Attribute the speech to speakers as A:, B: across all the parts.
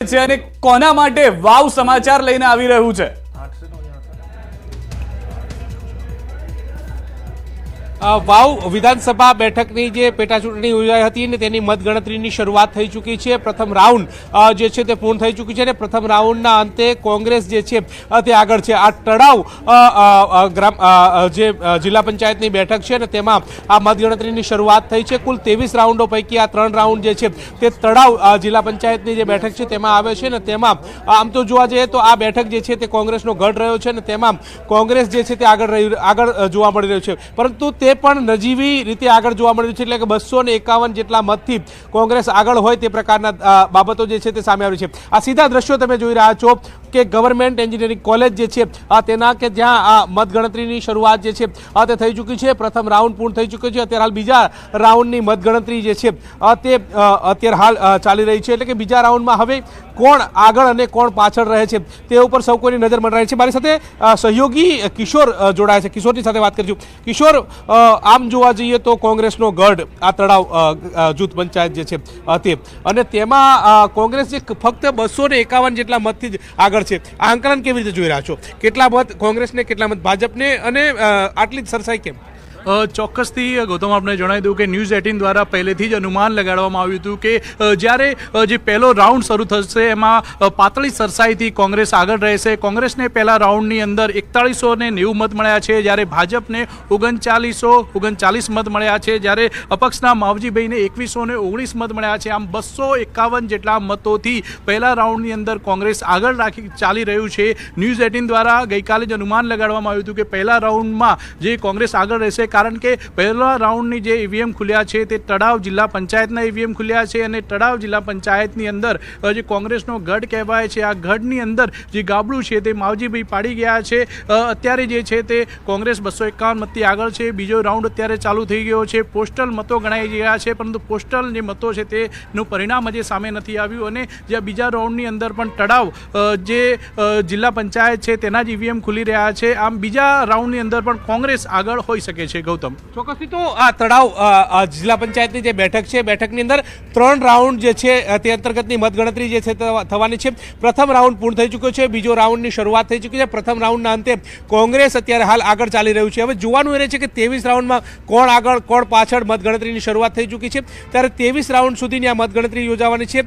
A: છે અને કોના માટે વાવ સમાચાર લઈને આવી રહ્યું છે?
B: વાવ વિધાનસભા બેઠકની જે પેટા ચૂંટણી યોજાઈ હતી ને તેની મતગણતરીની શરૂઆત થઈ ચૂકી છે। પ્રથમ રાઉન્ડ જે છે તે પૂર્ણ થઈ ચૂકી છે અને પ્રથમ રાઉન્ડના અંતે કોંગ્રેસ જે છે તે આગળ છે। આ તળાવ જે જિલ્લા પંચાયતની બેઠક છે ને તેમાં આ મતગણતરીની શરૂઆત થઈ છે। કુલ 23 રાઉન્ડો પૈકી આ 3 રાઉન્ડ જે છે તે તળાવ જિલ્લા પંચાયતની જે બેઠક છે તેમાં આવે છે ને તેમાં આમ તો જોવા જઈએ તો આ બેઠક જે છે તે કોંગ્રેસનો ગઢ રહ્યો છે ને તેમાં કોંગ્રેસ જે છે તે આગળ જોવા મળી રહ્યું છે, પરંતુ તે પણ નજીવી રીતે આગળ જોવા મળ્યું છે। એટલે કે 251 જેટલા મતથી કોંગ્રેસ આગળ હોય તે પ્રકારના બાબતો જે છે તે સામે આવી છે। આ સીધા દ્રશ્યો તમે જોઈ રહ્યા છો કે ગવર્મેન્ટ એન્જિનિયરિંગ કોલેજ જે છે તેના કે જ્યાં આ મતગણતરીની શરૂઆત જે છે તે થઈ ચૂકી છે। પ્રથમ રાઉન્ડ પૂર્ણ થઈ ચૂક્યો છે, અત્યારે હાલ બીજા રાઉન્ડની મતગણતરી જે છે તે અત્યારે હાલ ચાલી રહી છે। એટલે કે બીજા રાઉન્ડમાં હવે કોણ આગળ અને કોણ પાછળ રહે છે તે ઉપર સૌ કોઈની નજર મંડરાઈ છે। મારી સાથે સહયોગી કિશોર જોડાયા છે, કિશોરની સાથે વાત કરીશું। કિશોર, આમ જોવા જઈએ તો કોંગ્રેસનો ગઢ આ તળાવ જૂથ પંચાયત જે છે તે, અને તેમાં કોંગ્રેસ જે ફક્ત 251 જેટલા મતથી જ આગળ છે, આ આંકલન કેવી રીતે જોઈ રહ્યા છો? કેટલા મત કોંગ્રેસને, કેટલા મત ભાજપને, અને આટલી જ સરસાઈ કેમ?
C: ચોક્કસથી ગૌતમ, આપણે જણાવી દઉં કે ન્યૂઝ 18 દ્વારા પહેલેથી જ અનુમાન લગાડવામાં આવ્યું હતું કે જ્યારે જે પહેલો રાઉન્ડ શરૂ થશે એમાં પાતળી સરસાઈથી કોંગ્રેસ આગળ રહેશે। કોંગ્રેસને પહેલા રાઉન્ડની અંદર 4190 મત મળ્યા છે, જ્યારે ભાજપને 3939 મત મળ્યા છે, જ્યારે અપક્ષના માવજીભાઈને 2119 મત મળ્યા છે। આમ 251 જેટલા મતોથી પહેલા રાઉન્ડની અંદર કોંગ્રેસ આગળ ચાલી રહ્યું છે। ન્યૂઝ 18 દ્વારા ગઈકાલે જ અનુમાન લગાડવામાં આવ્યું હતું કે પહેલા રાઉન્ડમાં જે કોંગ્રેસ આગળ રહેશે, કારણ કે પહેલા રાઉન્ડની જે ઈવીએમ ખુલ્યા છે તે તળાવ જિલ્લા પંચાયતના ઈવીએમ ખુલ્યા છે, અને તળાવ જિલ્લા પંચાયતની અંદર જે કોંગ્રેસનો ગઢ કહેવાય છે, આ ગઢની અંદર જે ગાબડું છે તે માવજીભાઈ પાડી ગયા છે। અત્યારે જે છે તે કોંગ્રેસ 251 મતથી આગળ છે। બીજો રાઉન્ડ અત્યારે ચાલુ થઈ ગયો છે, પોસ્ટલ મતો ગણાઈ ગયા છે, પરંતુ પોસ્ટલ જે મતો છે તેનું પરિણામ હજી સામે નથી આવ્યું, અને જે બીજા રાઉન્ડની અંદર પણ તળાવ જે જિલ્લા પંચાયત છે તેના જ ઈવીએમ ખુલી રહ્યા છે। આમ બીજા રાઉન્ડની અંદર પણ કોંગ્રેસ આગળ હોઈ શકે છે। ગૌતમ,
B: ચોક્કસથી તો આ તળાવ જિલ્લા પંચાયતની જે બેઠક છે, બેઠકની અંદર 3 રાઉન્ડ જે છે તે અંતર્ગતની મતગણતરી જે છે થવાની છે। પ્રથમ રાઉન્ડ પૂર્ણ થઈ ચૂક્યો છે, બીજો રાઉન્ડની શરૂઆત થઈ ચૂકી છે। પ્રથમ રાઉન્ડના અંતે કોંગ્રેસ અત્યારે હાલ આગળ ચાલી રહ્યું છે। હવે જોવાનું એ રહે છે કે 23 રાઉન્ડમાં કોણ આગળ કોણ પાછળ મતગણતરીની શરૂઆત થઈ ચૂકી છે, ત્યારે 23 રાઉન્ડ સુધીની આ મતગણતરી યોજાવાની છે।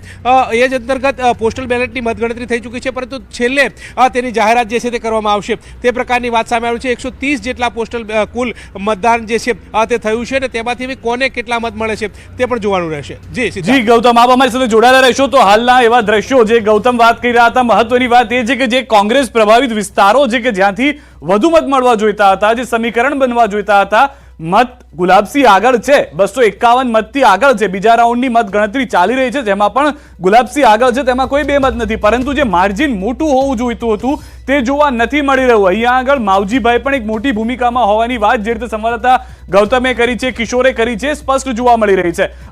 B: એ જ અંતર્ગત પોસ્ટલ બેલેટની મતગણતરી થઈ ચૂકી છે, પરંતુ છેલ્લે તેની જાહેરાત જે છે તે કરવામાં આવશે તે પ્રકારની વાત સામે આવી છે। 130 જેટલા પોસ્ટલ કુલ મતદાન જે છે તે થયું છે, ને તેમાંથી કોને કેટલા મત મળે છે તે પણ જોવાનું રહેશે।
A: જી ગૌતમ, આપ અમારી સાથે જોડાયેલા રહેશો તો હાલના એવા દ્રશ્યો જે ગૌતમ વાત કરી રહ્યા હતા, મહત્વની વાત એ છે કે જે કોંગ્રેસ પ્રભાવિત વિસ્તારો છે કે જ્યાંથી વધુ મત મળવા જોઈતા હતા, જે સમીકરણ બનવા જોઈતા હતા, મત ગુલાબસિંહ આગળ છે, 251 મતથી આગળ છે। બીજા રાઉન્ડની મત ગણતરી ચાલી રહી છે, જેમાં પણ ગુલાબસિંહ આગળ છે, તેમાં કોઈ બે મત નથી, પરંતુ જે માર્જિન મોટું હોવું જોઈતું હતું તે જોવા નથી મળી રહ્યું। અહીંયા આગળ માવજીભાઈ પણ એક મોટી ભૂમિકામાં હોવાની વાત જે રીતે સંવાદદાતા ગૌતમે કરી છે, કિશોરે કરી છે, સ્પષ્ટ જોવા મળી રહી છે।